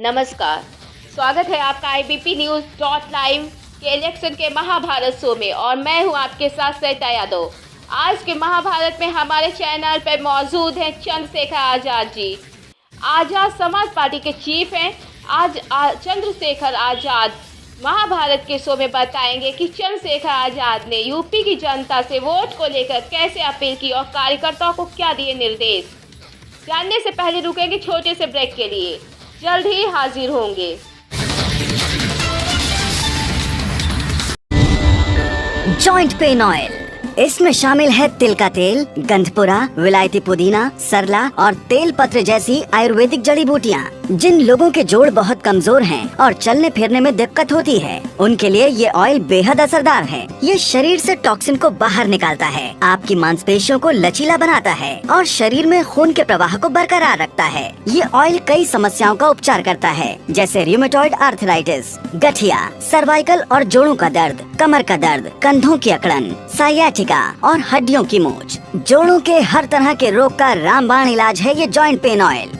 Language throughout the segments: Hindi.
नमस्कार, स्वागत है आपका IBP न्यूज़ लाइव के इलेक्शन के महाभारत शो में और मैं हूं आपके साथ सरिता यादव। आज के महाभारत में हमारे चैनल पर मौजूद हैं चंद्रशेखर आज़ाद जी। आज़ाद समाज पार्टी के चीफ हैं। आज चंद्रशेखर आज़ाद महाभारत के शो में बताएंगे कि चंद्रशेखर आज़ाद ने यूपी की जनता से वोट को लेकर कैसे अपील की और कार्यकर्ताओं को क्या दिए निर्देश। जानने से पहले रुकेंगे छोटे से ब्रेक के लिए, जल्द ही हाजिर होंगे। जॉइंट पेन ऑयल, इसमें शामिल है तिल का तेल, गंधपुरा, विलायती पुदीना, सरला और तेल पत्र जैसी आयुर्वेदिक जड़ी बूटियाँ। जिन लोगों के जोड़ बहुत कमजोर हैं और चलने फिरने में दिक्कत होती है, उनके लिए ये ऑयल बेहद असरदार है। ये शरीर से टॉक्सिन को बाहर निकालता है, आपकी मांसपेशियों को लचीला बनाता है और शरीर में खून के प्रवाह को बरकरार रखता है। ये ऑयल कई समस्याओं का उपचार करता है, जैसे रूमेटॉइड आर्थराइटिस, गठिया, सर्वाइकल और जोड़ों का दर्द, कमर का दर्द, कंधों की अकड़न, साइयाटिका और हड्डियों की मोच। जोड़ों के हर तरह के रोग का रामबाण इलाज है ये joint pain oil.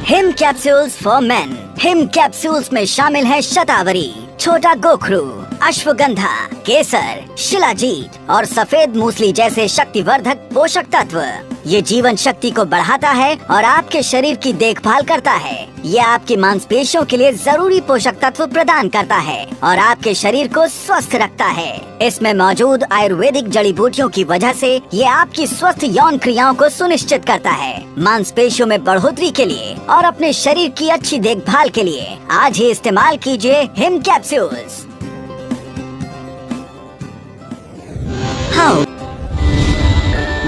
Him capsules for main. Him capsules में शामिल है शतावरी, छोटा गोखरू, अश्वगंधा, केसर, शिलाजीत और सफेद मूसली जैसे शक्तिवर्धक पोषक तत्व। ये जीवन शक्ति को बढ़ाता है और आपके शरीर की देखभाल करता है। ये आपकी मांसपेशियों के लिए जरूरी पोषक तत्व प्रदान करता है और आपके शरीर को स्वस्थ रखता है। इसमें मौजूद आयुर्वेदिक जड़ी बूटियों की वजह से ये आपकी स्वस्थ यौन क्रियाओं को सुनिश्चित करता है। मांसपेशियों में बढ़ोतरी के लिए और अपने शरीर की अच्छी देखभाल के लिए आज ही इस्तेमाल कीजिए him capsules.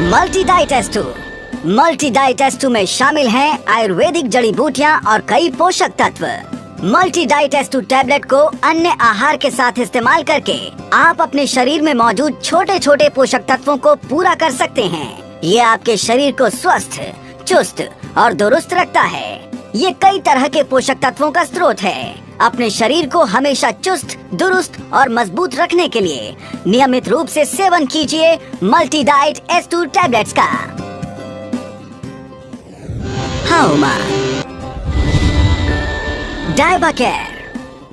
Multi diet S2। Multi diet S2 में शामिल हैं आयुर्वेदिक जड़ी बूटियां और कई पोषक तत्व। मल्टी डाइट S2 टैबलेट को अन्य आहार के साथ इस्तेमाल करके आप अपने शरीर में मौजूद छोटे छोटे पोषक तत्वों को पूरा कर सकते हैं। ये आपके शरीर को स्वस्थ, चुस्त और दुरुस्त रखता है। ये कई तरह के पोषक तत्वों का स्रोत है। अपने शरीर को हमेशा चुस्त, दुरुस्त और मजबूत रखने के लिए नियमित रूप से सेवन कीजिए मल्टी डाइट S2 टैबलेट्स का।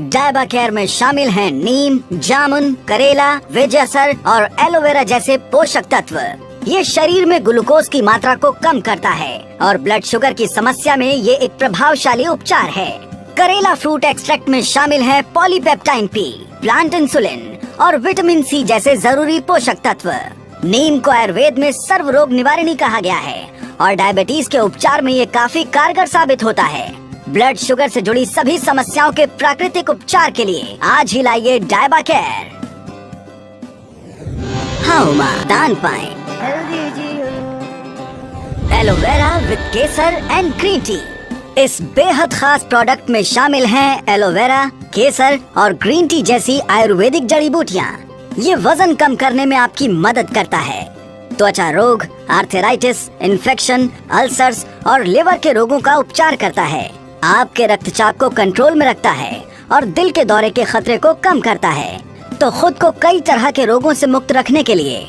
डायबाकेयर में शामिल हैं नीम, जामुन, करेला, वेजअसर और एलोवेरा जैसे पोषक तत्व। ये शरीर में ग्लूकोज की मात्रा को कम करता है और ब्लड शुगर की समस्या में ये एक प्रभावशाली उपचार है। करेला फ्रूट एक्सट्रैक्ट में शामिल है पॉलीपेप्टाइन P, प्लांट इंसुलिन और विटामिन C जैसे जरूरी पोषक तत्व। नीम को आयुर्वेद में सर्व रोग निवारणी कहा गया है और डायबिटीज के उपचार में ये काफी कारगर साबित होता है। ब्लड शुगर से जुड़ी सभी समस्याओं के प्राकृतिक उपचार के लिए आज ही लाइए डायबाकेयर। दान पाएं aloe vera with Kesar and green tea. इस बेहद खास प्रोडक्ट में शामिल हैं एलोवेरा, केसर और ग्रीन टी जैसी आयुर्वेदिक जड़ी बूटियाँ। ये वजन कम करने में आपकी मदद करता है। त्वचा रोग, आर्थराइटिस, इन्फेक्शन, अल्सर्स और लिवर के रोगों का उपचार करता है। आपके रक्तचाप को कंट्रोल में रखता है और दिल के दौरे के खतरे को कम करता है। तो खुद को कई तरह के रोगों से मुक्त रखने के लिए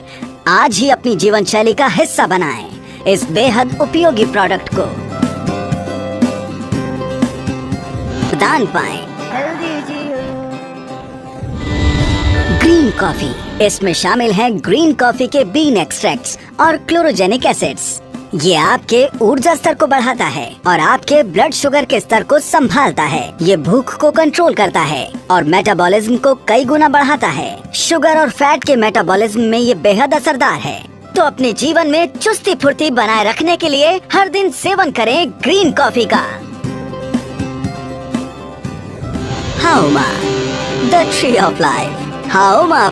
आज ही अपनी जीवन शैली का हिस्सा बनाएं इस बेहद उपयोगी प्रोडक्ट को। दान पाएं ग्रीन कॉफी। इसमें शामिल हैं ग्रीन कॉफी के बीन एक्सट्रैक्ट्स और क्लोरोजेनिक एसिड्स। ये आपके ऊर्जा स्तर को बढ़ाता है और आपके ब्लड शुगर के स्तर को संभालता है। ये भूख को कंट्रोल करता है और मेटाबॉलिज्म को कई गुना बढ़ाता है। शुगर और फैट के मेटाबॉलिज्म में ये बेहद असरदार है। तो अपने जीवन में चुस्ती फुर्ती बनाए रखने के लिए हर दिन सेवन करें ग्रीन कॉफी का। Hauma, the tree of life. Hauma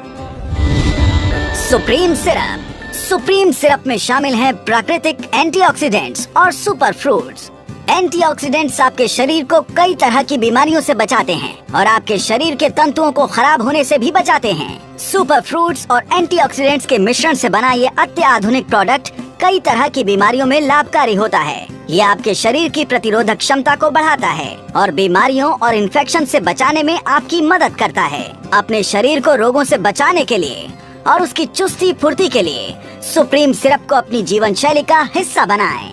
supreme syrup. Supreme syrup में शामिल हैं प्राकृतिक एंटीऑक्सीडेंट्स और सुपर फ्रूट्स। एंटीऑक्सीडेंट्स आपके शरीर को कई तरह की बीमारियों से बचाते हैं और आपके शरीर के तंतुओं को खराब होने से भी बचाते हैं। सुपर फ्रूट्स और एंटीऑक्सीडेंट्स के मिश्रण से बना ये अत्याधुनिक प्रोडक्ट कई तरह की बीमारियों में लाभकारी होता है। ये आपके शरीर की प्रतिरोधक क्षमता को बढ़ाता है और बीमारियों और इन्फेक्शन से बचाने में आपकी मदद करता है। अपने शरीर को रोगों से बचाने के लिए और उसकी चुस्ती फुर्ती के लिए सुप्रीम सिरप को अपनी जीवन शैली का हिस्सा बनाएं।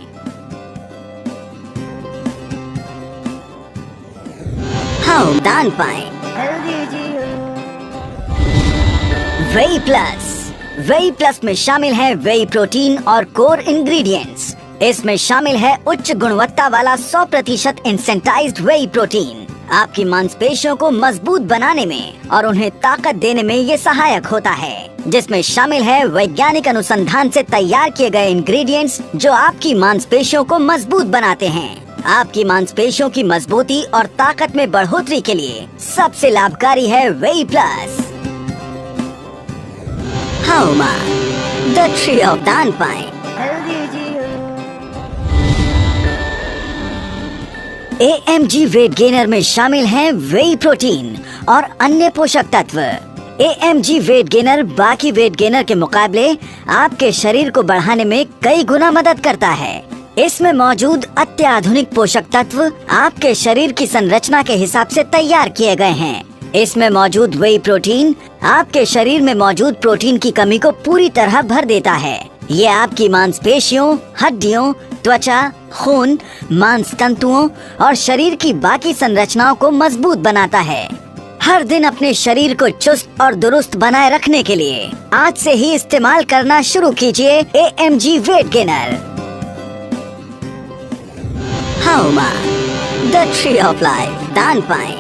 हाँ, दान पाएं। वेई प्लस में शामिल है वेई प्रोटीन और कोर इंग्रेडिएंट्स। इसमें शामिल है उच्च गुणवत्ता वाला 100% इंसेंटाइज्ड वेई प्रोटीन। आपकी मांसपेशियों को मजबूत बनाने में और उन्हें ताकत देने में ये सहायक होता है, जिसमें शामिल है वैज्ञानिक अनुसंधान से तैयार किए गए इंग्रेडिएंट्स जो आपकी मांसपेशियों को मजबूत बनाते हैं। आपकी मांसपेशियों की मजबूती और ताकत में बढ़ोतरी के लिए सबसे लाभकारी है वेई प्लस। हाउमा, द ट्री ऑफ दान पाएं। AMG वेट गेनर में शामिल हैं वेई प्रोटीन और अन्य पोषक तत्व। AMG वेट गेनर बाकी वेट गेनर के मुकाबले आपके शरीर को बढ़ाने में कई गुना मदद करता है। इसमें मौजूद अत्याधुनिक पोषक तत्व आपके शरीर की संरचना के हिसाब से तैयार किए गए हैं। इसमें मौजूद वेई प्रोटीन आपके शरीर में मौजूद प्रोटीन की कमी को पूरी तरह भर देता है। ये आपकी मांसपेशियों, हड्डियों, त्वचा, खून, मांस तंतुओं और शरीर की बाकी संरचनाओं को मजबूत बनाता है। हर दिन अपने शरीर को चुस्त और दुरुस्त बनाए रखने के लिए आज से ही इस्तेमाल करना शुरू कीजिए AMG weight gainer. Hauma, the tree of life, दान पाएं।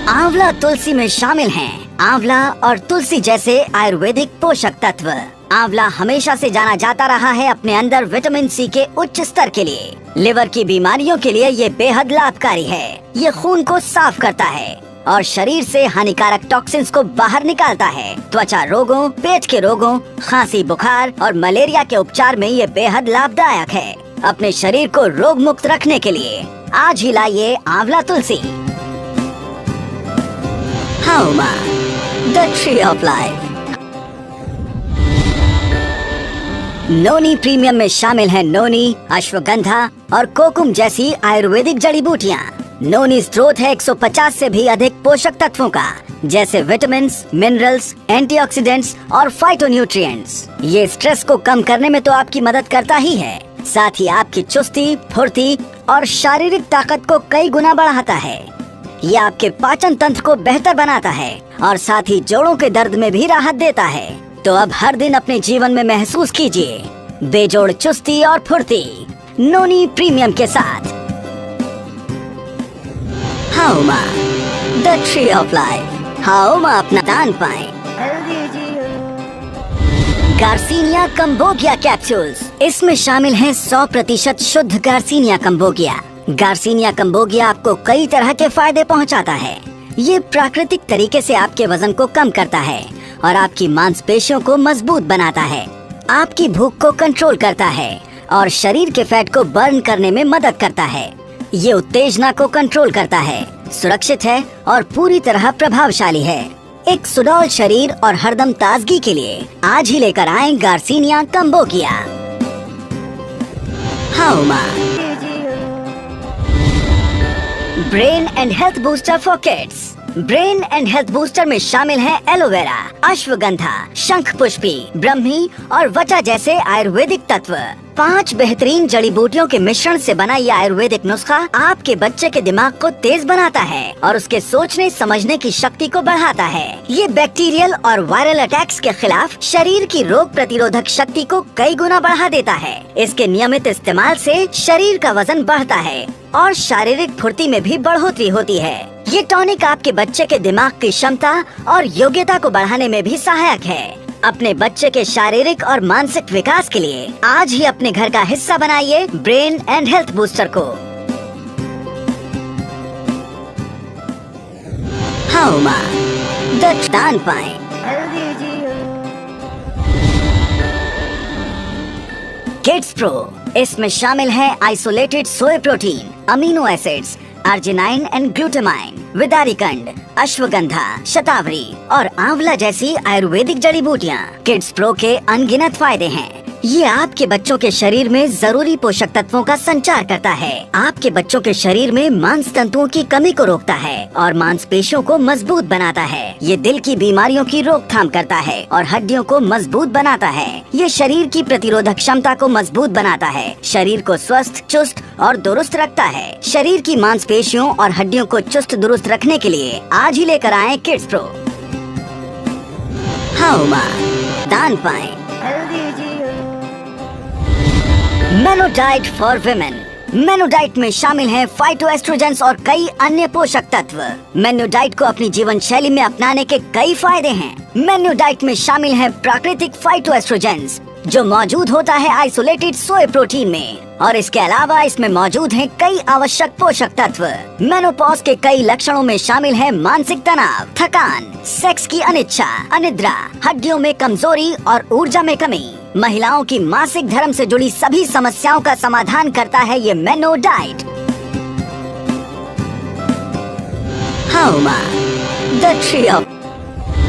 आंवला तुलसी में शामिल हैं आंवला और तुलसी जैसे आयुर्वेदिक पोषक तत्व। आंवला हमेशा से जाना जाता रहा है अपने अंदर विटामिन सी के उच्च स्तर के लिए। लिवर की बीमारियों के लिए ये बेहद लाभकारी है। ये खून को साफ करता है और शरीर से हानिकारक टॉक्सिन्स को बाहर निकालता है। त्वचा रोगों, पेट के रोगों, खांसी, बुखार और मलेरिया के उपचार में ये बेहद लाभदायक है। अपने शरीर को रोग मुक्त रखने के लिए आज ही लाइए आंवला तुलसी। Hauma, the tree of life. Noni premium में शामिल है नोनी, अश्वगंधा और कोकुम जैसी आयुर्वेदिक जड़ी बूटियाँ। नोनी स्रोत है 150 से भी अधिक पोषक तत्वों का, जैसे विटामिन, मिनरल्स, एंटीऑक्सीडेंट्स और फाइटोन्यूट्रिएंट्स। ये स्ट्रेस को कम करने में तो आपकी मदद करता ही है, साथ ही आपकी चुस्ती, फुर्ती और शारीरिक ताकत को कई गुना बढ़ाता है। ये आपके पाचन तंत्र को बेहतर बनाता है और साथ ही जोड़ों के दर्द में भी राहत देता है। तो अब हर दिन अपने जीवन में महसूस कीजिए बेजोड़ चुस्ती और फुर्ती नोनी प्रीमियम के साथ। Hauma, the tree of life. Hauma, अपना दान पाएं। Garcinia cambogia capsules. इसमें शामिल है 100% शुद्ध गार्सिनिया कंबोगिया। गार्सिनिया कंबोगिया आपको कई तरह के फायदे पहुंचाता है। ये प्राकृतिक तरीके से आपके वजन को कम करता है और आपकी मांसपेशियों को मजबूत बनाता है। आपकी भूख को कंट्रोल करता है और शरीर के फैट को बर्न करने में मदद करता है। ये उत्तेजना को कंट्रोल करता है, सुरक्षित है और पूरी तरह प्रभावशाली है। एक सुडौल शरीर और हरदम ताजगी के लिए आज ही लेकर आए garcinia cambogia. Hauma, brain and health booster for kids. Brain and health booster में शामिल है एलोवेरा, अश्वगंधा, शंख पुष्पी, ब्रह्मी और वटा जैसे आयुर्वेदिक तत्व। 5 बेहतरीन जड़ी बूटियों के मिश्रण से बना यह आयुर्वेदिक नुस्खा आपके बच्चे के दिमाग को तेज बनाता है और उसके सोचने समझने की शक्ति को बढ़ाता है। ये बैक्टीरियल और वायरल अटैक्स के खिलाफ शरीर की रोग प्रतिरोधक शक्ति को कई गुना बढ़ा देता है। इसके नियमित इस्तेमाल से शरीर का वजन बढ़ता है और शारीरिक फुर्ती में भी बढ़ोतरी होती है। ये टॉनिक आपके बच्चे के दिमाग की क्षमता और योग्यता को बढ़ाने में भी सहायक है। अपने बच्चे के शारीरिक और मानसिक विकास के लिए आज ही अपने घर का हिस्सा बनाइए ब्रेन एंड हेल्थ बूस्टर को। हाउमा, द दान पाएं। Kids pro. इसमें शामिल है isolated soy protein, amino acids, arginine and glutamine, vidarikand, ashwagandha, shatavari और आंवला जैसी आयुर्वेदिक जड़ी बूटियाँ। किड्स प्रो के अनगिनत फायदे हैं। ये आपके बच्चों के शरीर में जरूरी पोषक तत्वों का संचार करता है। आपके बच्चों के शरीर में मांस तंतुओं की कमी को रोकता है और मांसपेशियों को मजबूत बनाता है। ये दिल की बीमारियों की रोकथाम करता है और हड्डियों को मजबूत बनाता है। ये शरीर की प्रतिरोधक क्षमता को मजबूत बनाता है, शरीर को स्वस्थ, चुस्त और दुरुस्त रखता है। शरीर की मांसपेशियों और हड्डियों को चुस्त दुरुस्त रखने के लिए आज ही लेकर आए किड्स प्रो। हाँ माँ, दान पाएं। मेनोडाइट फॉर विमेन। मेनोडाइट में शामिल हैं फाइटोएस्ट्रोजेंस और कई अन्य पोषक तत्व। मेनोडाइट को अपनी जीवन शैली में अपनाने के कई फायदे हैं। मेनोडाइट में शामिल है प्राकृतिक फाइटोएस्ट्रोजेंस जो मौजूद होता है आइसोलेटेड सोय प्रोटीन में, और इसके अलावा इसमें मौजूद हैं कई आवश्यक पोषक तत्व। मेनोपॉज के कई लक्षणों में शामिल है मानसिक तनाव, थकान, सेक्स की अनिच्छा, अनिद्रा, हड्डियों में कमजोरी और ऊर्जा में कमी। महिलाओं की मासिक धर्म से जुड़ी सभी समस्याओं का समाधान करता है ये मेनोडाइट। The tree of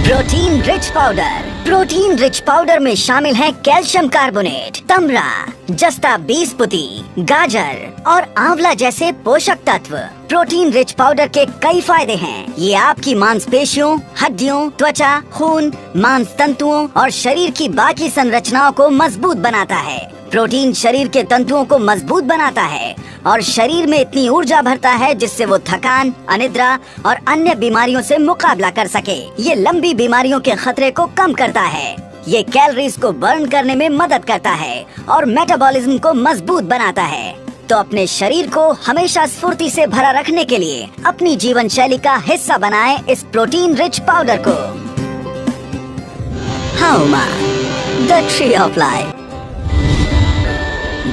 protein rich powder. Protein rich powder में शामिल है कैल्शियम कार्बोनेट, तमरा, जस्ता बीसपुती, गाजर और आंवला जैसे पोषक तत्व। प्रोटीन रिच पाउडर के कई फायदे हैं। ये आपकी मांसपेशियों, हड्डियों, त्वचा, खून, मांस तंतुओं और शरीर की बाकी संरचनाओं को मजबूत बनाता है। प्रोटीन शरीर के तंतुओं को मजबूत बनाता है और शरीर में इतनी ऊर्जा भरता है जिससे वो थकान, अनिद्रा और अन्य बीमारियों से मुकाबला कर सके। ये लंबी बीमारियों के खतरे को कम करता है। ये कैलोरीज को बर्न करने में मदद करता है और मेटाबॉलिज्म को मजबूत बनाता है। तो अपने शरीर को हमेशा स्फूर्ति से भरा रखने के लिए अपनी जीवन शैली का हिस्सा बनाएं इस प्रोटीन रिच पाउडर को। The tree of life.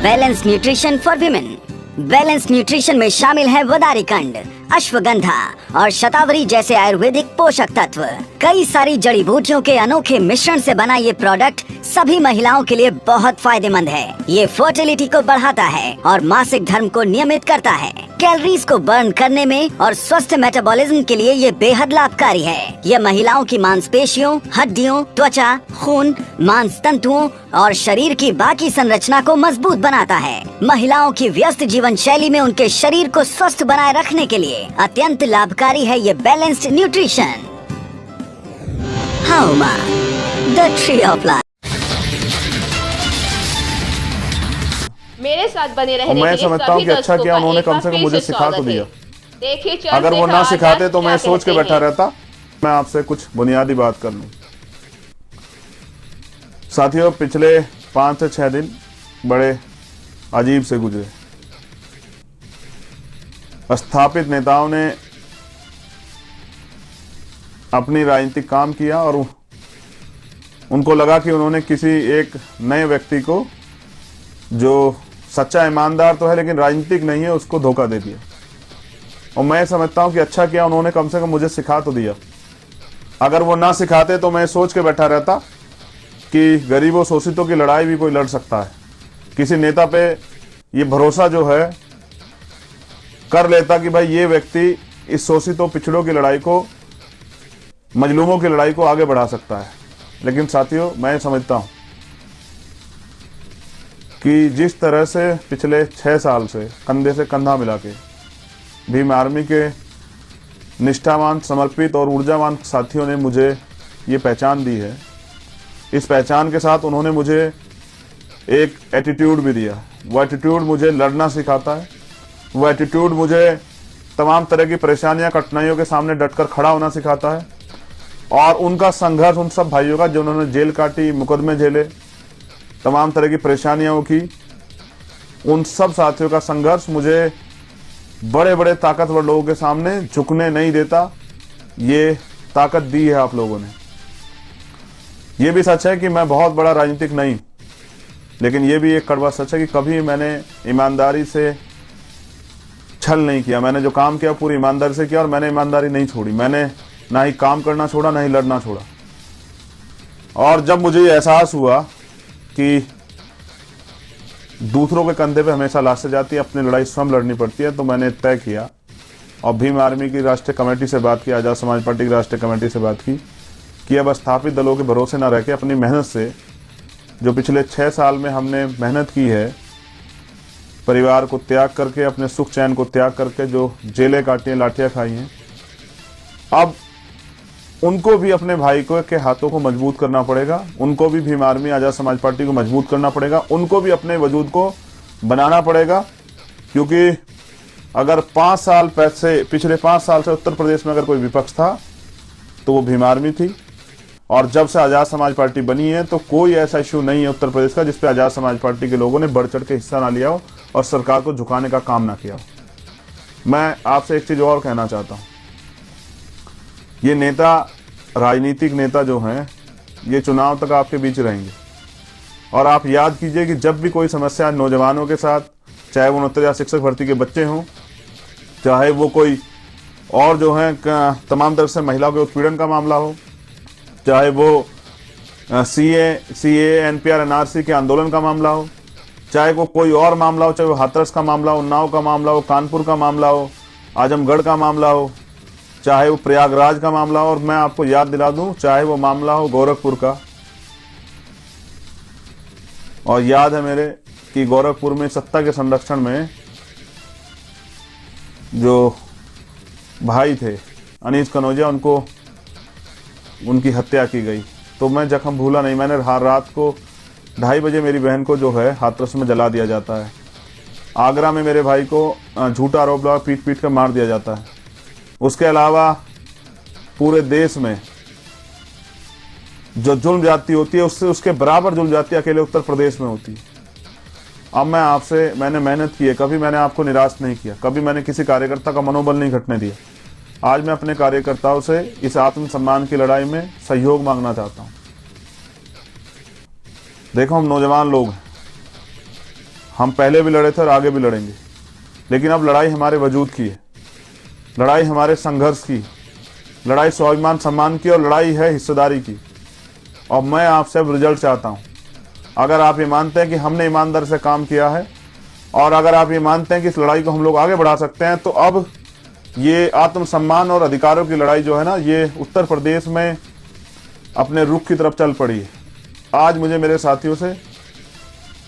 Balance nutrition for women. Balance nutrition में शामिल है वदारी कंड, अश्वगंधा और शतावरी जैसे आयुर्वेदिक पोषक तत्व। कई सारी जड़ी बूटियों के अनोखे मिश्रण से बना ये प्रोडक्ट सभी महिलाओं के लिए बहुत फायदेमंद है। ये फर्टिलिटी को बढ़ाता है और मासिक धर्म को नियमित करता है। कैलोरीज को बर्न करने में और स्वस्थ मेटाबॉलिज्म के लिए ये बेहद लाभकारी है। ये महिलाओं की मांसपेशियों, हड्डियों, त्वचा, खून, मांस तंतुओं और शरीर की बाकी संरचना को मजबूत बनाता है। महिलाओं की व्यस्त जीवन शैली में उनके शरीर को स्वस्थ बनाए रखने के लिए अत्यंत लाभकारी है ये balanced nutrition. The tree of life. मेरे साथ बने रहने और मैं समझता हूँ कि अच्छा किया उन्होंने कम से कम मुझे सिखा तो दिया। देखिए, अगर वो ना सिखाते तो मैं सोच के बैठा रहता। मैं आपसे कुछ बुनियादी बात कर लूं। साथियों, पिछले 5 से 6 दिन बड़े अजीब से गुजरे। स्थापित नेताओं ने अपनी राजनीतिक काम किया और उनको लगा कि उन्होंने किसी एक नए व्यक्ति को, जो सच्चा ईमानदार तो है लेकिन राजनीतिक नहीं है, उसको धोखा दे दिया। और मैं समझता हूं कि अच्छा किया उन्होंने कम से कम मुझे सिखा तो दिया। अगर वो ना सिखाते तो मैं सोच के बैठा रहता कि गरीबों शोषितों की लड़ाई भी कोई लड़ सकता है। किसी नेता पे ये भरोसा जो है कर लेता कि भाई ये व्यक्ति इस शोषितों पिछड़ों की लड़ाई को, मजलूमों की लड़ाई को आगे बढ़ा सकता है। लेकिन साथियों, मैं समझता हूं कि जिस तरह से पिछले 6 साल से कंधे से कंधा मिला के भीम आर्मी के निष्ठावान, समर्पित और ऊर्जावान साथियों ने मुझे ये पहचान दी है, इस पहचान के साथ उन्होंने मुझे एक एटीट्यूड भी दिया। वो एटीट्यूड मुझे लड़ना सिखाता है। वो एटीट्यूड मुझे तमाम तरह की परेशानियां, कठिनाइयों के सामने डटकर खड़ा होना सिखाता है। और उनका संघर्ष, उन सब भाइयों का जिन्होंने जेल काटी, मुकदमे झेले, तमाम तरह की परेशानियों की, उन सब साथियों का संघर्ष मुझे बड़े बड़े ताकतवर लोगों के सामने झुकने नहीं देता। ये ताकत दी है आप लोगों ने। ये भी सच है कि मैं बहुत बड़ा राजनीतिक नहीं, लेकिन ये भी एक कड़वा सच है कि कभी मैंने ईमानदारी से छल नहीं किया। मैंने जो काम किया पूरी ईमानदारी से किया और मैंने ईमानदारी नहीं छोड़ी। मैंने ना ही काम करना छोड़ा, ना ही लड़ना छोड़ा। और जब मुझे ये एहसास हुआ कि दूसरों के कंधे पे हमेशा लाशें जाती है, अपनी लड़ाई स्वयं लड़नी पड़ती है, तो मैंने तय किया और भीम आर्मी की राष्ट्रीय कमेटी से बात की, आजाद समाज पार्टी की राष्ट्रीय कमेटी से बात की कि अब स्थापित दलों के भरोसे ना रह के अपनी मेहनत से जो पिछले 6 साल में हमने मेहनत की है, परिवार को त्याग करके, अपने सुख चैन को त्याग करके जो जेलें काटी हैं, लाठियाँ खाई हैं, अब उनको भी अपने भाई को के हाथों को मजबूत करना पड़ेगा। उनको भी भीम आर्मी आज़ाद समाज पार्टी को मजबूत करना पड़ेगा। उनको भी अपने वजूद को बनाना पड़ेगा, क्योंकि अगर 5 साल पिछले 5 साल से उत्तर प्रदेश में अगर कोई विपक्ष था तो वो भीम आर्मी थी। और जब से आज़ाद समाज पार्टी बनी है तो कोई ऐसा इश्यू नहीं है उत्तर प्रदेश का जिसपे आज़ाद समाज पार्टी के लोगों ने बढ़ चढ़ के हिस्सा ना लिया हो और सरकार को झुकाने का काम ना किया हो। मैं आपसे एक चीज़ और कहना चाहता हूँ, ये नेता, राजनीतिक नेता जो हैं, ये चुनाव तक आपके बीच रहेंगे। और आप याद कीजिए कि जब भी कोई समस्या नौजवानों के साथ, चाहे वो 69 शिक्षक भर्ती के बच्चे हों, चाहे वो कोई और जो है तमाम तरह से महिलाओं के उत्पीड़न का मामला हो, चाहे वो सीए एनपीआर एनआरसी के आंदोलन का मामला हो, चाहे वो कोई और मामला हो, चाहे वो हाथरस का मामला हो, उन्नाव का मामला हो, कानपुर का मामला हो, आजमगढ़ का मामला हो, चाहे वो प्रयागराज का मामला हो, और मैं आपको याद दिला दूं, चाहे वो मामला हो गोरखपुर का। और याद है मेरे कि गोरखपुर में सत्ता के संरक्षण में जो भाई थे अनीस कनौजिया, उनकी हत्या की गई। तो मैं जख्म भूला नहीं। मैंने रात को 2:30 बजे मेरी बहन को जो है हाथरस में जला दिया जाता है। आगरा में मेरे भाई को झूठा आरोप लगा पीट पीट कर मार दिया जाता है। उसके अलावा पूरे देश में जो जुल्म जाती होती है, उससे उसके बराबर जुल्म जाती अकेले उत्तर प्रदेश में होती है। अब मैंने मेहनत की है, कभी मैंने आपको निराश नहीं किया, कभी मैंने किसी कार्यकर्ता का मनोबल नहीं घटने दिया। आज मैं अपने कार्यकर्ताओं से इस आत्मसम्मान की लड़ाई में सहयोग मांगना चाहता हूं। देखो, हम नौजवान लोग हैं, हम पहले भी लड़े थे और आगे भी लड़ेंगे, लेकिन अब लड़ाई हमारे वजूद की है, लड़ाई हमारे संघर्ष की, लड़ाई स्वाभिमान सम्मान की, और लड़ाई है हिस्सेदारी की। और मैं आपसे अब रिजल्ट चाहता हूं। अगर आप ये मानते हैं कि हमने ईमानदारी से काम किया है, और अगर आप ये मानते हैं कि इस लड़ाई को हम लोग आगे बढ़ा सकते हैं, तो अब ये आत्मसम्मान और अधिकारों की लड़ाई जो है ना, ये उत्तर प्रदेश में अपने रुख की तरफ चल पड़ी है। आज मुझे मेरे साथियों से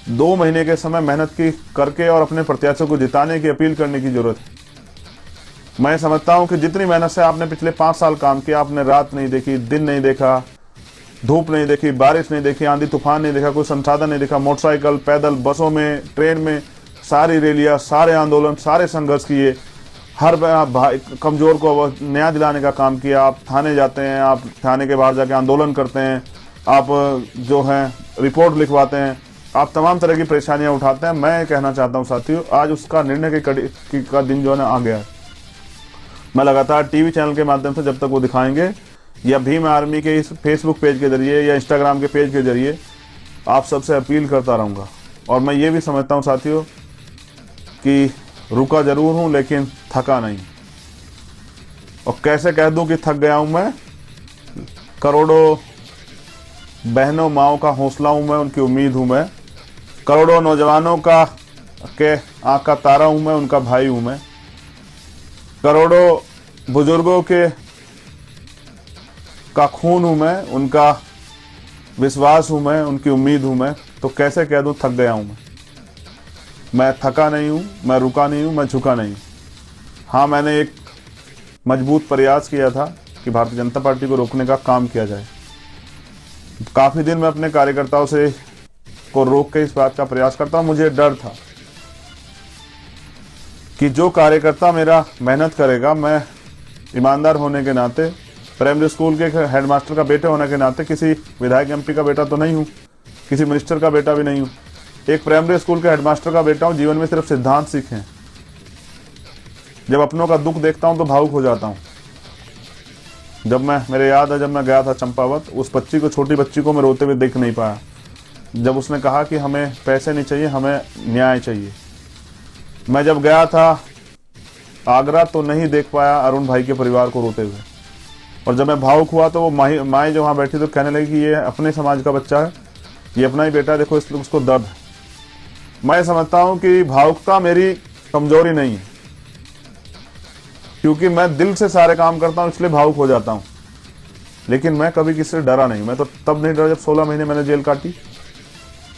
2 महीने के समय मेहनत की करके और अपने प्रत्याशियों को जिताने की अपील करने की जरूरत है। मैं समझता हूं कि जितनी मेहनत से आपने पिछले 5 साल काम किया, आपने रात नहीं देखी, दिन नहीं देखा, धूप नहीं देखी, बारिश नहीं देखी, आंधी तूफान नहीं देखा, कोई संसाधन नहीं देखा, मोटरसाइकिल, पैदल, बसों में, ट्रेन में, सारी रैलियां, सारे आंदोलन, सारे संघर्ष किए, हर कमजोर को न्याय दिलाने का काम किया। आप थाने जाते हैं, आप थाने के बाहर जाके आंदोलन करते हैं, आप जो है रिपोर्ट लिखवाते हैं, आप तमाम तरह की परेशानियां उठाते हैं। मैं कहना चाहता हूं साथियों, आज उसका निर्णय का दिन जो है ना आ गया है। मैं लगातार टीवी चैनल के माध्यम से, जब तक वो दिखाएंगे, या भीम आर्मी के इस फेसबुक पेज के जरिए या इंस्टाग्राम के पेज के जरिए आप सबसे अपील करता रहूँगा। और मैं ये भी समझता हूँ साथियों कि रुका जरूर हूँ, लेकिन थका नहीं। और कैसे कह दूँ कि थक गया हूँ मैं? करोड़ों बहनों माओं का हौसला हूँ मैं, उनकी उम्मीद हूँ मैं। करोड़ों नौजवानों का आँख का तारा हूँ मैं, उनका भाई हूँ मैं। करोड़ों बुजुर्गों का खून हूँ मैं, उनका विश्वास हूँ मैं, उनकी उम्मीद हूँ मैं। तो कैसे कह दूँ थक गया हूँ मैं थका नहीं हूँ, मैं रुका नहीं हूँ, मैं झुका नहीं हूँ। हाँ, मैंने एक मजबूत प्रयास किया था कि भारतीय जनता पार्टी को रोकने का काम किया जाए। काफ़ी दिन मैं अपने कार्यकर्ताओं से को रोक के इस बात का प्रयास करता हूँ। मुझे डर था कि जो कार्यकर्ता मेरा मेहनत करेगा, मैं ईमानदार होने के नाते, प्राइमरी स्कूल के हेडमास्टर का बेटे होने के नाते, किसी विधायक एमपी का बेटा तो नहीं हूँ, किसी मिनिस्टर का बेटा भी नहीं हूँ, एक प्राइमरी स्कूल के हेडमास्टर का बेटा हूँ। जीवन में सिर्फ सिद्धांत सीखे हैं। जब अपनों का दुख देखता हूँ तो भावुक हो जाता हूँ। मेरे याद है, जब मैं गया था चंपावत, उस बच्ची को, छोटी बच्ची को मैं रोते हुए देख नहीं पाया। जब उसने कहा कि हमें पैसे नहीं चाहिए, हमें न्याय चाहिए। मैं जब गया था आगरा तो नहीं देख पाया अरुण भाई के परिवार को रोते हुए। और जब मैं भावुक हुआ तो वो माएँ जो वहाँ बैठी तो कहने लगी कि ये अपने समाज का बच्चा है, ये अपना ही बेटा है, देखो इसलिए उसको दर्द है। मैं समझता हूँ कि भावुकता मेरी कमजोरी नहीं है, क्योंकि मैं दिल से सारे काम करता हूँ, इसलिए भावुक हो जाता हूँ। लेकिन मैं कभी किसी से डरा नहीं। मैं तो तब नहीं डरा जब 16 महीने मैंने जेल काटी।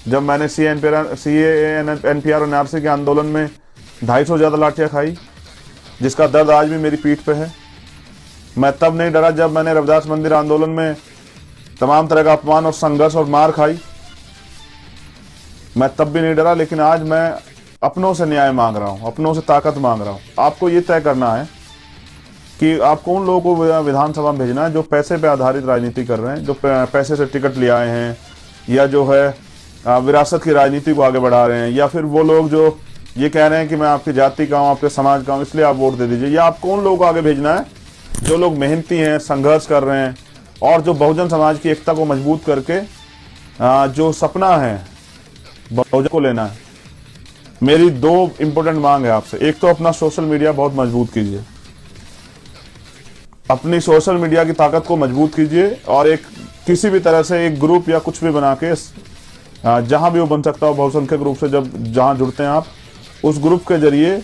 जब मैंने CAA-NPR और NRC के आंदोलन में 250 से ज़्यादा लाठियाँ खाई, जिसका दर्द आज भी मेरी पीठ पे है। मैं तब नहीं डरा जब मैंने रविदास मंदिर आंदोलन में तमाम तरह का अपमान और संघर्ष और मार खाई, मैं तब भी नहीं डरा। लेकिन आज मैं अपनों से न्याय मांग रहा हूँ, अपनों से ताकत मांग रहा हूँ। आपको ये तय करना है कि आपको उन लोगों को विधानसभा में भेजना है जो पैसे पे आधारित राजनीति कर रहे हैं, जो पैसे से टिकट ले आए हैं, या जो है विरासत की राजनीति को आगे बढ़ा रहे हैं, या फिर वो लोग जो ये कह रहे हैं कि मैं आपकी जाति का हूँ, आपके समाज का हूँ, इसलिए आप वोट दे दीजिए। या आपको उन लोगों को आगे भेजना है जो लोग मेहनती हैं, संघर्ष कर रहे हैं, और जो बहुजन समाज की एकता को मजबूत करके जो सपना है बहुजन को लेना है। मेरी 2 इंपॉर्टेंट मांग है आपसे। एक तो अपना सोशल मीडिया बहुत मजबूत कीजिए, अपनी सोशल मीडिया की ताकत को मजबूत कीजिए, और एक किसी भी तरह से एक ग्रुप या कुछ भी बना के जहां भी वो बन सकता हो, बहुसंख्यक रूप से जहां जुड़ते हैं आप, उस ग्रुप के जरिए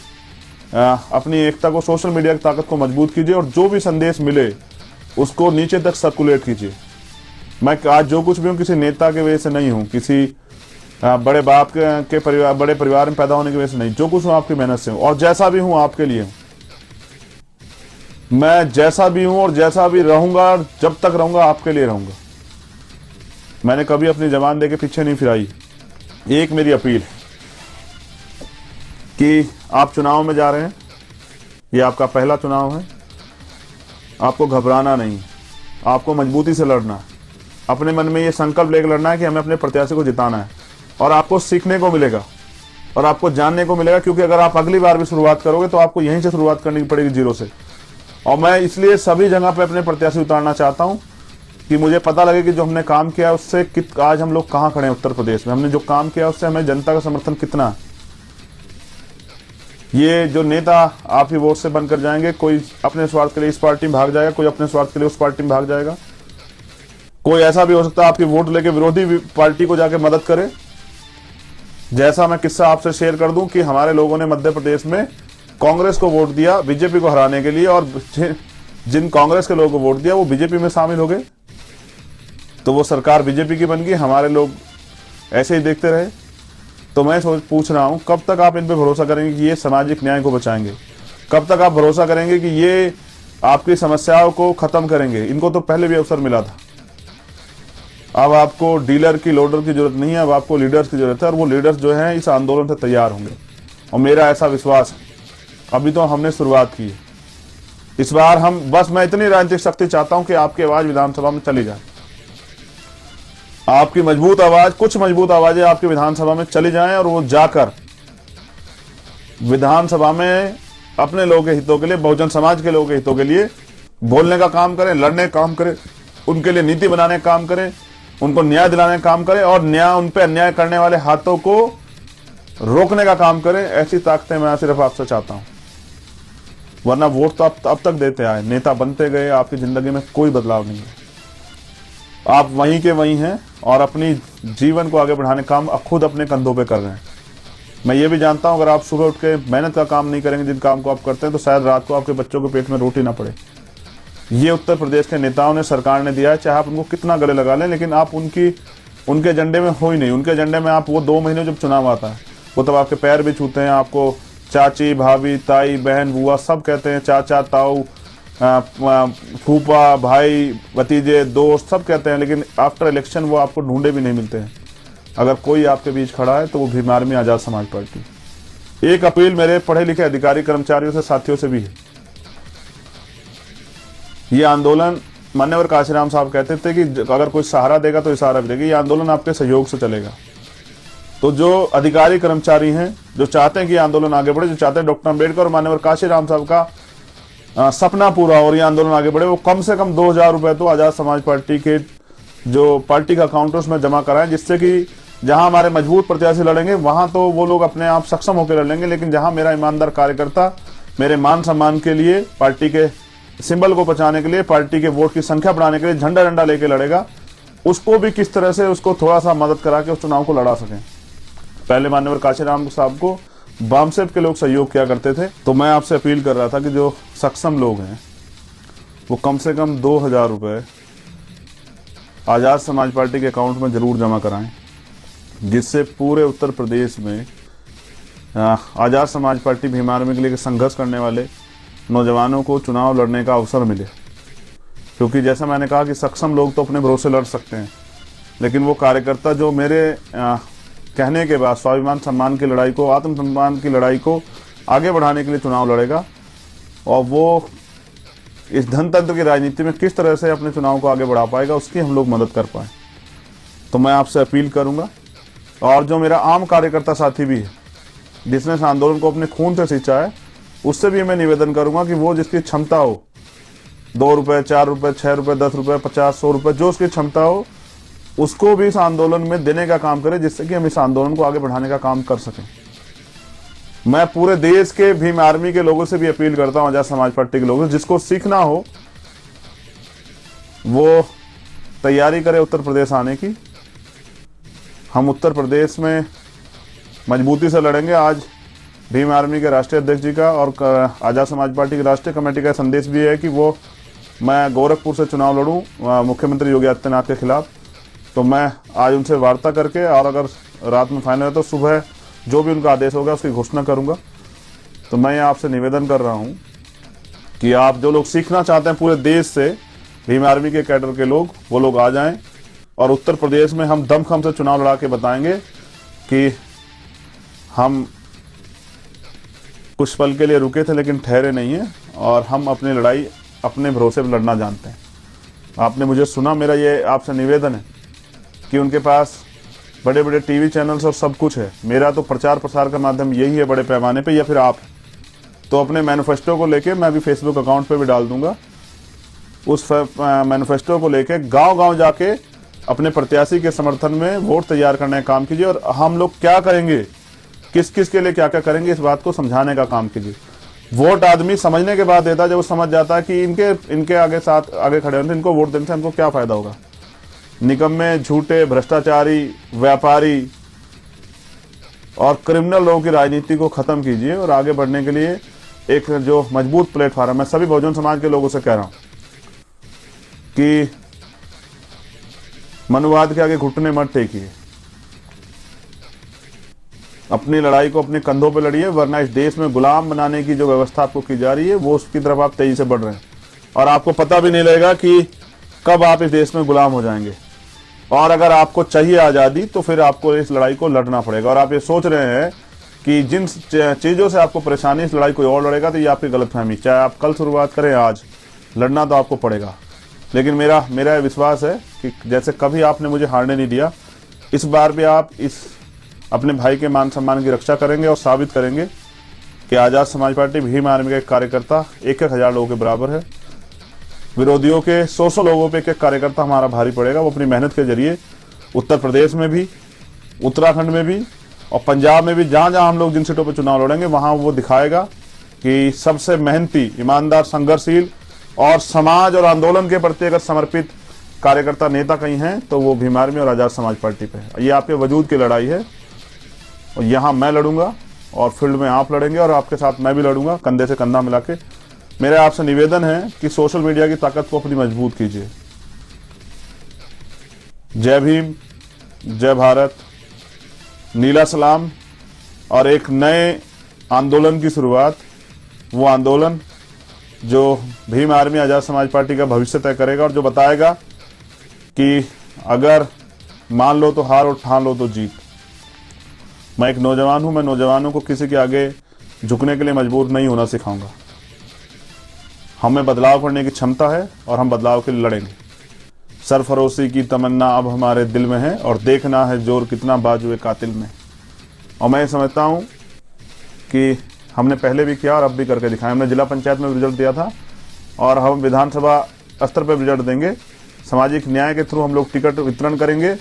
अपनी एकता को, सोशल मीडिया की ताकत को मजबूत कीजिए, और जो भी संदेश मिले उसको नीचे तक सर्कुलेट कीजिए। मैं आज जो कुछ भी हूँ किसी नेता के वजह से नहीं हूँ, किसी बड़े बाप के परिवार, बड़े परिवार में पैदा होने की वजह से नहीं। जो कुछ हूँ आपकी मेहनत से हूँ, और जैसा भी हूँ आपके लिए हूँ। मैं जैसा भी हूं और जैसा भी रहूंगा, जब तक रहूंगा आपके लिए रहूंगा। मैंने कभी अपनी जबान देके पीछे नहीं फिराई। एक मेरी अपील है कि आप चुनाव में जा रहे हैं, ये आपका पहला चुनाव है, आपको घबराना नहीं, आपको मजबूती से लड़ना है। अपने मन में ये संकल्प लेकर लड़ना है कि हमें अपने प्रत्याशी को जिताना है, और आपको सीखने को मिलेगा और आपको जानने को मिलेगा, क्योंकि अगर आप अगली बार भी शुरुआत करोगे तो आपको यहीं से शुरुआत करनी पड़ेगी, 0 से। और मैं इसलिए सभी जगह पे अपने प्रत्याशी उतारना चाहता हूं कि मुझे पता लगे कि जो हमने काम किया उससे आज हम लोग कहां खड़े हैं उत्तर प्रदेश में। हमने जो काम किया उससे हमें जनता का समर्थन कितना है। ये जो नेता आप ही वोट से बनकर जाएंगे, कोई अपने स्वार्थ के लिए इस पार्टी में भाग जाएगा, कोई अपने स्वार्थ के लिए उस पार्टी में भाग जाएगा, कोई ऐसा भी हो सकता है आपकी वोट लेके विरोधी पार्टी को जाके मदद करे। जैसा मैं किस्सा आपसे शेयर कर दूं कि हमारे लोगों ने मध्य प्रदेश में कांग्रेस को वोट दिया बीजेपी को हराने के लिए, और जिन कांग्रेस के लोगों को वोट दिया वो बीजेपी में शामिल हो गए, तो वो सरकार बीजेपी की बन गई, हमारे लोग ऐसे ही देखते रहे। तो मैं पूछ रहा हूं, कब तक आप इन पे भरोसा करेंगे कि ये सामाजिक न्याय को बचाएंगे? कब तक आप भरोसा करेंगे कि ये आपकी समस्याओं को खत्म करेंगे? इनको तो पहले भी अवसर मिला था। अब आपको डीलर की, लोडर की जरूरत नहीं है, अब आपको लीडर्स की जरूरत है, और वो लीडर्स जो हैं इस आंदोलन से तैयार होंगे। और मेरा ऐसा विश्वास है, अभी तो हमने शुरुआत की है। इस बार मैं इतनी राजनीतिक शक्ति चाहता हूं कि आपकी आवाज विधानसभा में चली जाए, आपकी मजबूत आवाज, कुछ मजबूत आवाजें आपकी विधानसभा में चली जाएं, और वो जाकर विधानसभा में अपने लोगों के हितों के लिए, बहुजन समाज के लोगों के हितों के लिए बोलने का काम करें, लड़ने का काम करें, उनके लिए नीति बनाने का काम करें, उनको न्याय दिलाने का काम करें, और उन पे अन्याय करने वाले हाथों को रोकने का काम करें। ऐसी ताकतें मैं सिर्फ आपसे चाहता हूं, वरना वोट तो अब तक देते आए, नेता बनते गए, आपकी जिंदगी में कोई बदलाव नहीं है। आप वहीं के वहीं हैं, और अपनी जीवन को आगे बढ़ाने का काम खुद अपने कंधों पे कर रहे हैं। मैं ये भी जानता हूं, अगर आप सुबह उठ के मेहनत का काम नहीं करेंगे, जिन काम को आप करते हैं, तो शायद रात को आपके बच्चों के पेट में रोटी ना पड़े। ये उत्तर प्रदेश के नेताओं ने, सरकार ने दिया है, चाहे आप उनको कितना गले लगा लें, लेकिन आप उनके एजेंडे में हो ही नहीं। उनके एजेंडे में आप वो 2 महीने जब चुनाव आता है, वो तब आपके पैर भी छूते हैं, आपको चाची, भाभी, ताई, बहन, बुआ सब कहते हैं, चाचा, ताऊ, फूफा, भाई, भतीजे, दोस्त सब कहते हैं, लेकिन आफ्टर इलेक्शन वो आपको ढूंढे भी नहीं मिलते हैं। अगर कोई आपके बीच खड़ा है तो वो भीम आर्मी आजाद समाज पार्टी। एक अपील मेरे पढ़े लिखे अधिकारी, कर्मचारियों से, साथियों से भी है। ये आंदोलन, मान्यवर काशीराम साहब कहते थे कि अगर कोई सहारा देगा तो इशारा भी देगा। ये आंदोलन आपके सहयोग से चलेगा। तो जो अधिकारी कर्मचारी हैं, जो चाहते हैं कि आंदोलन आगे बढ़े, जो चाहते हैं डॉक्टर अम्बेडकर और मान्यवर काशीराम साहब का सपना पूरा और ये आंदोलन आगे बढ़े, वो कम से कम 2000 रुपए तो आजाद समाज पार्टी के जो पार्टी का अकाउंट है उसमें जमा कराएं, जिससे कि जहां हमारे मजबूत प्रत्याशी लड़ेंगे वहां तो वो लोग अपने आप सक्षम होकर लड़ लेंगे, लेकिन जहां मेरा ईमानदार कार्यकर्ता मेरे मान सम्मान के लिए, पार्टी के सिंबल को बचाने के लिए, पार्टी के वोट की संख्या बढ़ाने के लिए झंडा डंडा लेके लड़ेगा, उसको भी किस तरह से उसको थोड़ा सा मदद करा के उस चुनाव को लड़ा सकें। पहले मान्यवर काशीराम साहब को बामसेब के लोग सहयोग किया करते थे, तो मैं आपसे अपील कर रहा था कि जो सक्षम लोग हैं वो कम से कम 2000 रुपए आजाद समाज पार्टी के अकाउंट में जरूर जमा कराएं। जिससे पूरे उत्तर प्रदेश में आज़ाद समाज पार्टी भीम आर्मी के लिए संघर्ष करने वाले नौजवानों को चुनाव लड़ने का अवसर मिले। क्योंकि जैसा मैंने कहा कि सक्षम लोग तो अपने भरोसे लड़ सकते हैं, लेकिन वो कार्यकर्ता जो मेरे कहने के बाद स्वाभिमान सम्मान की लड़ाई को, आत्मसम्मान की लड़ाई को आगे बढ़ाने के लिए चुनाव लड़ेगा, और वो इस धनतंत्र की राजनीति में किस तरह से अपने चुनाव को आगे बढ़ा पाएगा, उसकी हम लोग मदद कर पाएँ। तो मैं आपसे अपील करूँगा, और जो मेरा आम कार्यकर्ता साथी भी है जिसने इस आंदोलन को अपने खून से सींचा है, उससे भी मैं निवेदन करूँगा कि वो जिसकी क्षमता हो, 2 रुपये, 4 रुपये, 6 रुपये, 10 रुपये, 50, 100 रुपये, जो उसकी क्षमता हो, उसको भी इस आंदोलन में देने का काम करें, जिससे कि हम इस आंदोलन को आगे बढ़ाने का काम कर सकें। मैं पूरे देश के भीम आर्मी के लोगों से भी अपील करता हूं, आजाद समाज पार्टी के लोगों से, जिसको सीखना हो वो तैयारी करे उत्तर प्रदेश आने की। हम उत्तर प्रदेश में मजबूती से लड़ेंगे। आज भीम आर्मी के राष्ट्रीय अध्यक्ष जी का और आजाद समाज पार्टी की राष्ट्रीय कमेटी का संदेश भी है कि वो मैं गोरखपुर से चुनाव लड़ूं मुख्यमंत्री योगी आदित्यनाथ के खिलाफ। तो मैं आज उनसे वार्ता करके, और अगर रात में फाइनल है तो सुबह जो भी उनका आदेश होगा उसकी घोषणा करूंगा। तो मैं आपसे निवेदन कर रहा हूं कि आप जो लोग सीखना चाहते हैं पूरे देश से, भीम आर्मी के कैडर के लोग, वो लोग आ जाएं, और उत्तर प्रदेश में हम दमखम से चुनाव लड़ा के बताएंगे कि हम कुछ पल के लिए रुके थे लेकिन ठहरे नहीं हैं, और हम अपनी लड़ाई अपने भरोसे पर लड़ना जानते हैं। आपने मुझे सुना, मेरा ये आपसे निवेदन है कि उनके पास बड़े बड़े टीवी चैनल्स और सब कुछ है, मेरा तो प्रचार प्रसार का माध्यम यही है बड़े पैमाने पे, या फिर आप। तो अपने मैनिफेस्टो को लेके, मैं भी फेसबुक अकाउंट पे भी डाल दूंगा, उस मैनिफेस्टो को लेके गांव-गांव जाके अपने प्रत्याशी के समर्थन में वोट तैयार करने का काम कीजिए, और हम लोग क्या करेंगे, किस किस के लिए क्या क्या करेंगे, इस बात को समझाने का काम कीजिए। वोट आदमी समझने के बाद देता है, जब वो समझ जाता है कि इनके आगे खड़े होने से, इनको वोट देने से हमको क्या फायदा होगा। निकम्मे, झूठे, भ्रष्टाचारी, व्यापारी और क्रिमिनल लोगों की राजनीति को खत्म कीजिए, और आगे बढ़ने के लिए एक जो मजबूत प्लेटफॉर्म, मैं सभी बहुजन समाज के लोगों से कह रहा हूं कि मनुवाद के आगे घुटने मत टेकिए, अपनी लड़ाई को अपने कंधों पे लड़िए, वरना इस देश में गुलाम बनाने की जो व्यवस्था आपको की जा रही है, वो उसकी तरफ आप तेजी से बढ़ रहे हैं, और आपको पता भी नहीं लगेगा कि कब आप इस देश में गुलाम हो जाएंगे। और अगर आपको चाहिए आज़ादी, तो फिर आपको इस लड़ाई को लड़ना पड़ेगा। और आप ये सोच रहे हैं कि जिन चीज़ों से आपको परेशानी, इस लड़ाई कोई और लड़ेगा, तो ये आपकी गलतफहमी। चाहे आप कल शुरुआत करें, आज लड़ना तो आपको पड़ेगा। लेकिन मेरा विश्वास है कि जैसे कभी आपने मुझे हारने नहीं दिया, इस बार भी आप इस अपने भाई के मान सम्मान की रक्षा करेंगे, और साबित करेंगे कि आज़ाद समाज पार्टी भीम आर्मी का एक कार्यकर्ता 1,000 लोगों के बराबर है। विरोधियों के 100 लोगों पे एक कार्यकर्ता हमारा भारी पड़ेगा। वो अपनी मेहनत के जरिए उत्तर प्रदेश में भी, उत्तराखंड में भी और पंजाब में भी, जहाँ जहाँ हम लोग जिन सीटों पर चुनाव लड़ेंगे, वहाँ वो दिखाएगा कि सबसे मेहनती, ईमानदार, संघर्षशील और समाज और आंदोलन के प्रति अगर समर्पित कार्यकर्ता नेता कहीं हैं, तो वो भीम आर्मी और आज़ाद समाज पार्टी पे है। ये आपके वजूद की लड़ाई है, और यहाँ मैं लड़ूंगा, और फील्ड में आप लड़ेंगे, और आपके साथ मैं भी लड़ूंगा, कंधे से कंधा मिला के। मेरा आपसे निवेदन है कि सोशल मीडिया की ताकत को अपनी मजबूत कीजिए। जय भीम, जय भारत, नीला सलाम, और एक नए आंदोलन की शुरुआत, वो आंदोलन जो भीम आर्मी आज़ाद समाज पार्टी का भविष्य तय करेगा, और जो बताएगा कि अगर मान लो तो हार और ठान लो तो जीत। मैं एक नौजवान हूं, मैं नौजवानों को किसी के आगे झुकने के लिए मजबूर नहीं होना सिखाऊंगा। हमें बदलाव करने की क्षमता है, और हम बदलाव के लिए लड़ेंगे। सरफरोशी की तमन्ना अब हमारे दिल में है, और देखना है जोर कितना बाजुए कातिल में। और मैं समझता हूं कि हमने पहले भी किया और अब भी करके दिखाया। हमने जिला पंचायत में रिजल्ट दिया था, और हम विधानसभा स्तर पर रिजल्ट देंगे। सामाजिक न्याय के थ्रू हम लोग टिकट वितरण करेंगे,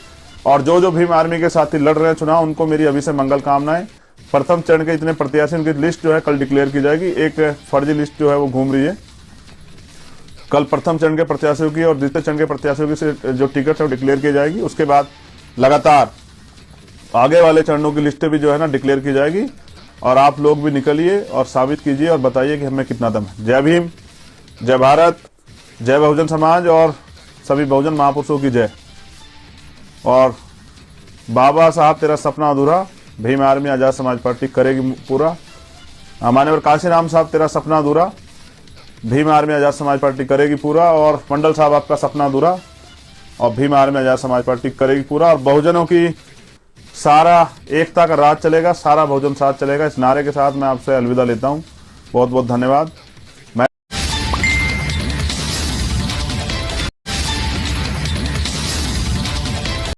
और जो भीम आर्मी के साथी लड़ रहे हैं चुनाव, उनको मेरी अभी से मंगल कामनाएं। प्रथम चरण के इतने प्रत्याशी, उनकी लिस्ट जो है कल डिक्लेयर की जाएगी। एक फर्जी लिस्ट जो है वो घूम रही है। कल प्रथम चरण के प्रत्याशियों की और द्वितीय चरण के प्रत्याशियों की से जो टिकट है वो डिक्लेयर की जाएगी। उसके बाद लगातार आगे वाले चरणों की लिस्टें भी जो है ना डिक्लेयर की जाएगी, और आप लोग भी निकलिए और साबित कीजिए और बताइए कि हमें कितना दम है। जय भीम, जय भारत, जय बहुजन समाज, और सभी बहुजन महापुरुषों की जय। और बाबा साहब तेरा सपना अधूरा, भीम आर्मी आजाद समाज पार्टी करेगी पूरा। मान्यवर काशीराम साहब तेरा सपना अधूरा, भीम आर्मी आजाद समाज पार्टी करेगी पूरा। और मंडल साहब आपका सपना अधूरा और भीम आर्मी आजाद समाज पार्टी करेगी पूरा। और बहुजनों की सारा एकता का राज चलेगा, सारा बहुजन साथ चलेगा। इस नारे के साथ मैं आपसे अलविदा लेता हूँ। बहुत बहुत धन्यवाद।